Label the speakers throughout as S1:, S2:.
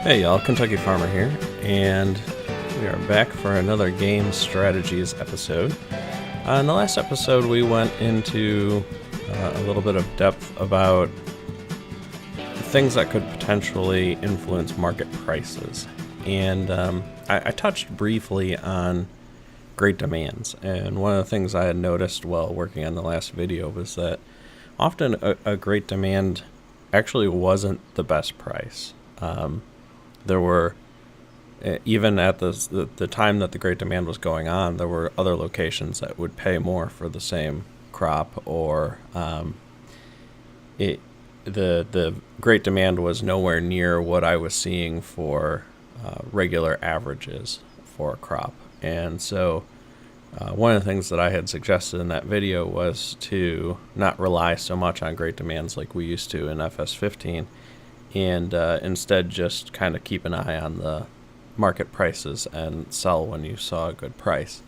S1: Hey y'all, Kentucky Farmer here, and we are back for another game strategies episode. In the last episode we went into a little bit of depth about things that could potentially influence market prices, and I touched briefly on great demands, and one of the things I had noticed while working on the last video was that often a great demand actually wasn't the best price. There were, even at the time that the Great Demand was going on, there were other locations that would pay more for the same crop, or the Great Demand was nowhere near what I was seeing for regular averages for a crop. And so one of the things that I had suggested in that video was to not rely so much on Great Demands like we used to in FS17, and instead just kind of keep an eye on the market prices and sell when you saw a good price.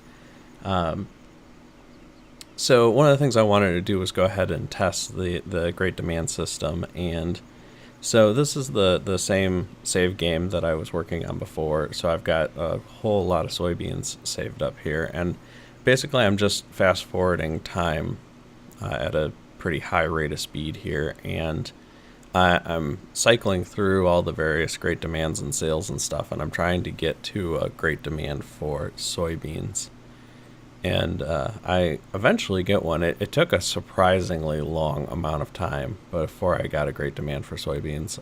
S1: So one of the things I wanted to do was go ahead and test the Great Demand system, and so this is the same save game that I was working on before. So I've got a whole lot of soybeans saved up here, and basically I'm just fast forwarding time at a pretty high rate of speed here, and I'm cycling through all the various great demands and sales and stuff, and I'm trying to get to a great demand for soybeans. And I eventually get one. It took a surprisingly long amount of time before I got a great demand for soybeans.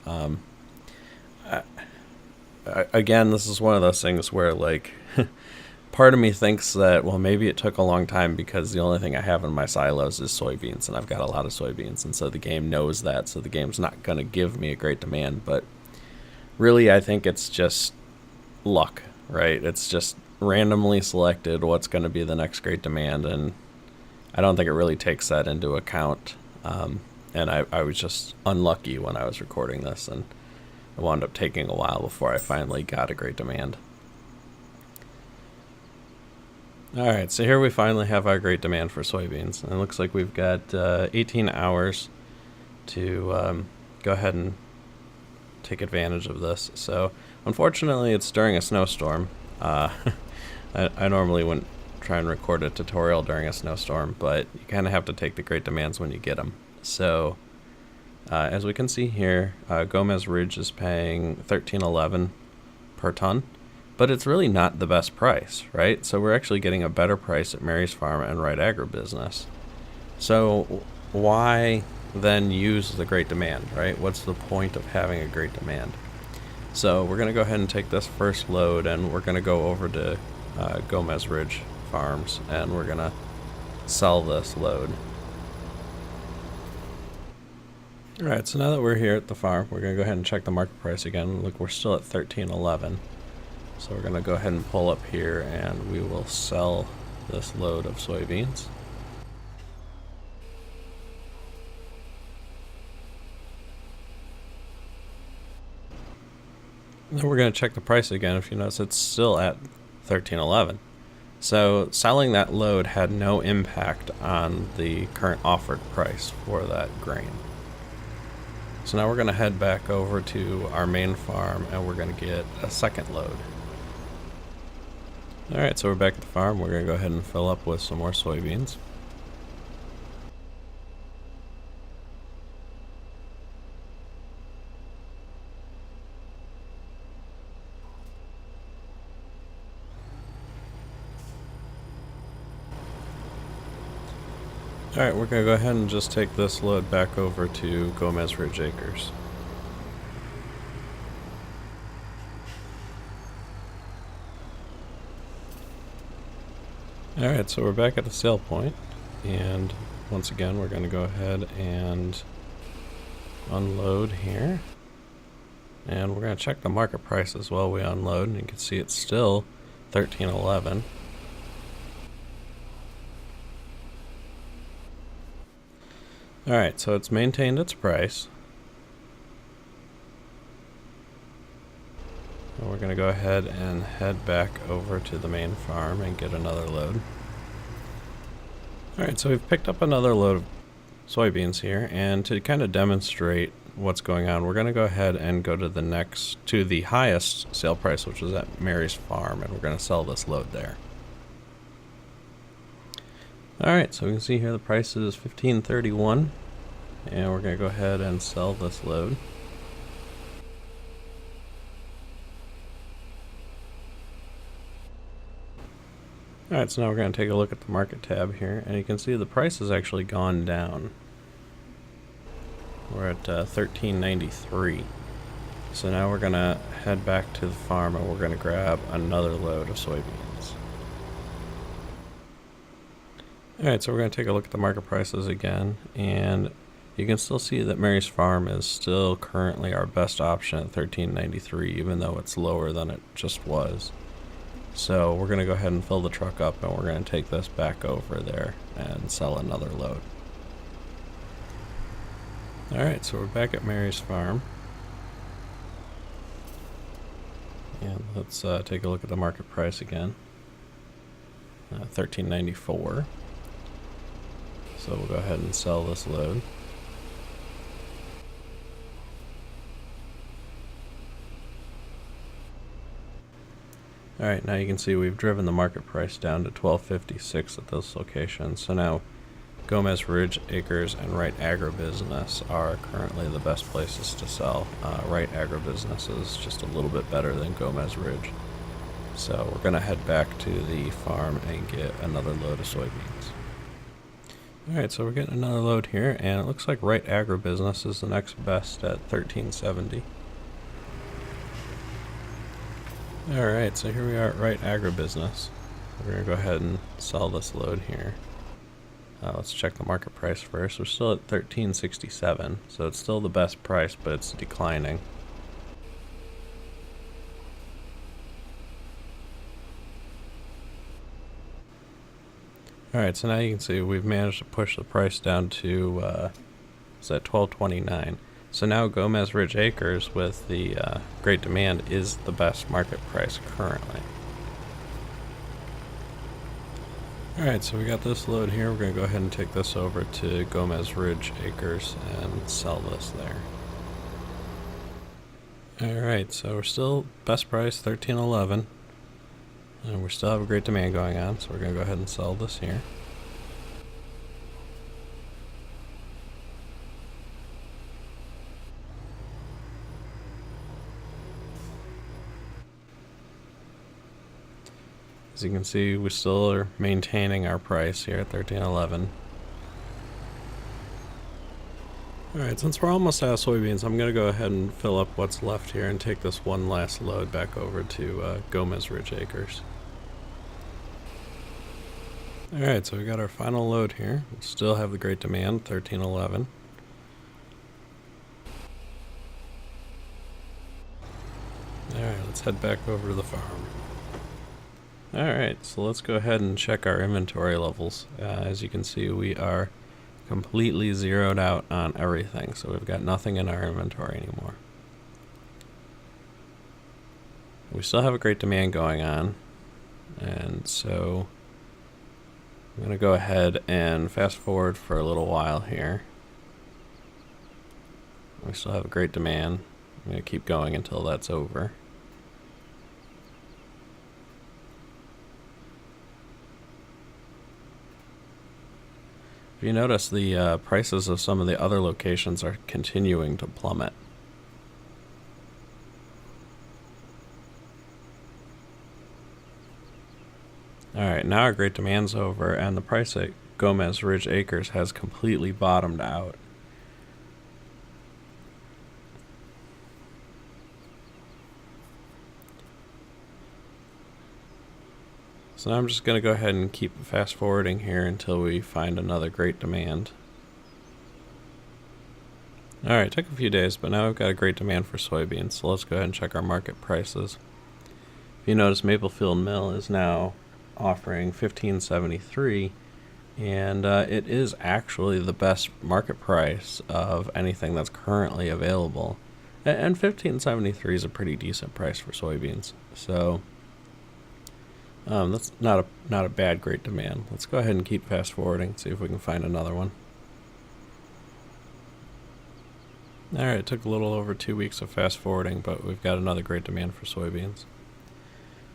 S1: Again, this is one of those things where, like, part of me thinks that, well, maybe it took a long time because the only thing I have in my silos is soybeans, and I've got a lot of soybeans, and so the game knows that, so the game's not going to give me a great demand. But really, I think it's just luck, right? It's just randomly selected what's going to be the next great demand, and I don't think it really takes that into account. And I was just unlucky when I was recording this, and it wound up taking a while before I finally got a great demand. Alright, so here we finally have our great demand for soybeans. And it looks like we've got 18 hours to go ahead and take advantage of this. So, unfortunately, it's during a snowstorm. I normally wouldn't try and record a tutorial during a snowstorm, but you kind of have to take the great demands when you get them. So, as we can see here, Gomez Ridge is paying $13.11 per ton. But it's really not the best price, right? So we're actually getting a better price at Mary's Farm and Right Agribusiness. So why then use the great demand, right? What's the point of having a great demand? So we're going to go ahead and take this first load, and we're going to go over to Gomez Ridge Farms, and we're going to sell this load. Alright, so now that we're here at the farm, we're going to go ahead and check the market price again. Look, we're still at $13.11. So we're going to go ahead and pull up here, and we will sell this load of soybeans. Then we're going to check the price again. If you notice, it's still at $13.11. So selling that load had no impact on the current offered price for that grain. So now we're going to head back over to our main farm, and we're going to get a second load. Alright, so we're back at the farm. We're going to go ahead and fill up with some more soybeans. Alright, we're going to go ahead and just take this load back over to Gomez Ridge Acres. Alright, so we're back at the sale point, and once again we're going to go ahead and unload here, and we're going to check the market price as well. We unload, and you can see it's still $13.11. Alright, so it's maintained its price. And we're going to go ahead and head back over to the main farm and get another load. Alright, so we've picked up another load of soybeans here, and to kind of demonstrate what's going on, we're going to go ahead and go to the highest sale price, which is at Mary's Farm, and we're going to sell this load there. Alright, so we can see here the price is $15.31, and we're going to go ahead and sell this load. Alright, so now we're going to take a look at the market tab here, and you can see the price has actually gone down. We're at $13.93. So now we're going to head back to the farm and we're going to grab another load of soybeans. Alright, so we're going to take a look at the market prices again, and you can still see that Mary's Farm is still currently our best option at $13.93, even though it's lower than it just was. So we're going to go ahead and fill the truck up, and we're going to take this back over there and sell another load. Alright, so we're back at Mary's Farm. And let's take a look at the market price again. $13.94. So we'll go ahead and sell this load. Alright, now you can see we've driven the market price down to $12.56 at this location. So now Gomez Ridge Acres and Wright Agribusiness are currently the best places to sell. Wright Agribusiness is just a little bit better than Gomez Ridge. So we're going to head back to the farm and get another load of soybeans. Alright, so we're getting another load here, and it looks like Wright Agribusiness is the next best at $13.70. Alright, so here we are at Wright Agribusiness. We're going to go ahead and sell this load here. Let's check the market price first. We're still at $13.67, so it's still the best price, but it's declining. Alright, so now you can see we've managed to push the price down to it's at $12.29. So now Gomez Ridge Acres with the great demand is the best market price currently. Alright, so we got this load here. We're going to go ahead and take this over to Gomez Ridge Acres and sell this there. Alright, so we're still best price, $13.11. And we still have a great demand going on, so we're going to go ahead and sell this here. As you can see, we still are maintaining our price here at $13.11. Alright, since we're almost out of soybeans, I'm going to go ahead and fill up what's left here and take this one last load back over to Gomez Ridge Acres. Alright, so we got our final load here. We still have the great demand, $13.11. Alright, let's head back over to the farm. Alright, so let's go ahead and check our inventory levels. As you can see, we are completely zeroed out on everything, so we've got nothing in our inventory anymore. We still have a great demand going on, and so I'm going to go ahead and fast forward for a little while here. We still have a great demand. I'm going to keep going until that's over. If you notice, the prices of some of the other locations are continuing to plummet. Alright, now our great demand's over, and the price at Gomez Ridge Acres has completely bottomed out. So now I'm just going to go ahead and keep fast forwarding here until we find another great demand. Alright, took a few days, but now we've got a great demand for soybeans, so let's go ahead and check our market prices. If you notice, Maplefield Mill is now offering $15.73, and it is actually the best market price of anything that's currently available. And $15.73 is a pretty decent price for soybeans, so that's not a bad great demand. Let's go ahead and keep fast forwarding, see if we can find another one. Alright, it took a little over 2 weeks of fast forwarding, but we've got another great demand for soybeans.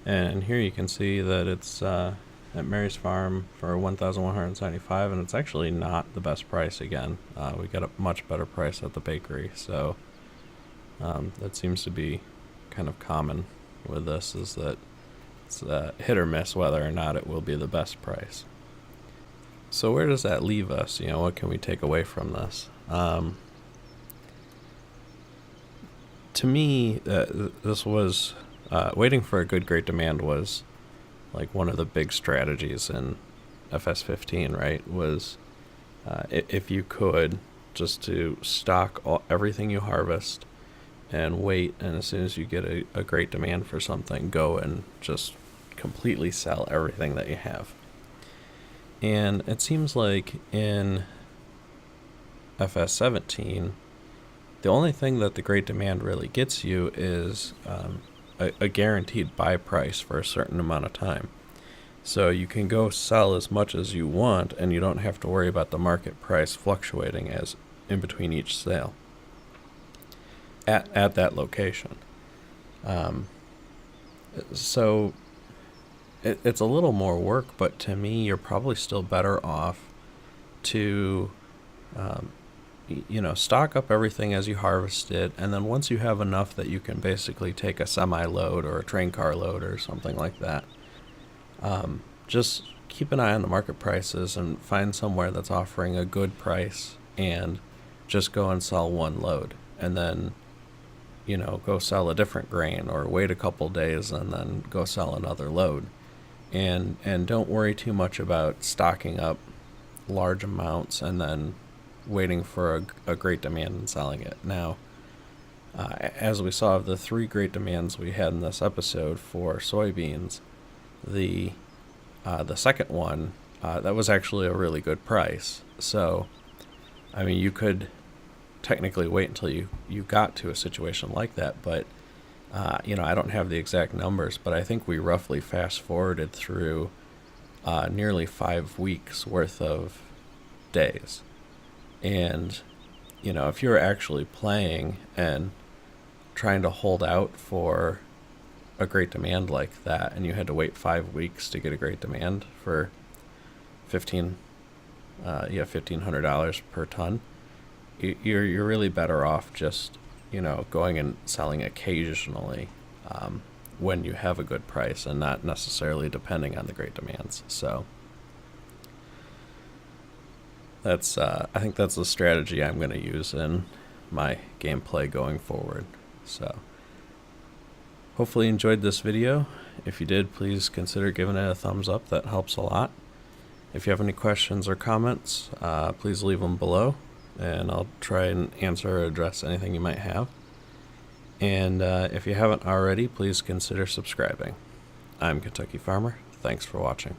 S1: And here you can see that it's at Mary's Farm for $1,175, and it's actually not the best price again. We got a much better price at the bakery, so that seems to be kind of common with this, is that it's hit or miss whether or not it will be the best price. So where does that leave us? You know, what can we take away from this? To me, this was waiting for a good great demand was like one of the big strategies in FS17, right? Was if you could, just to stock everything you harvest and wait, and as soon as you get a great demand for something, go and just completely sell everything that you have. And it seems like in FS17, the only thing that the great demand really gets you is a guaranteed buy price for a certain amount of time. So you can go sell as much as you want, and you don't have to worry about the market price fluctuating as in between each sale at that location. So it's a little more work, but to me, you're probably still better off to stock up everything as you harvest it, and then once you have enough that you can basically take a semi-load or a train car load or something like that, just keep an eye on the market prices and find somewhere that's offering a good price and just go and sell one load, and then go sell a different grain, or wait a couple days and then go sell another load, and don't worry too much about stocking up large amounts and then waiting for a great demand and selling it. Now, as we saw, the 3 great demands we had in this episode for soybeans, the second one, that was actually a really good price. So, I mean, you could technically wait until you got to a situation like that, but I don't have the exact numbers, but I think we roughly fast forwarded through nearly 5 weeks worth of days. And, if you're actually playing and trying to hold out for a great demand like that, and you had to wait 5 weeks to get a great demand for $1,500 per ton, you're really better off just, going and selling occasionally when you have a good price, and not necessarily depending on the great demands. So I think that's the strategy I'm going to use in my gameplay going forward. So hopefully you enjoyed this video. If you did, please consider giving it a thumbs up. That helps a lot. If you have any questions or comments, please leave them below, and I'll try and answer or address anything you might have. And if you haven't already, please consider subscribing. I'm Kentucky Farmer. Thanks for watching.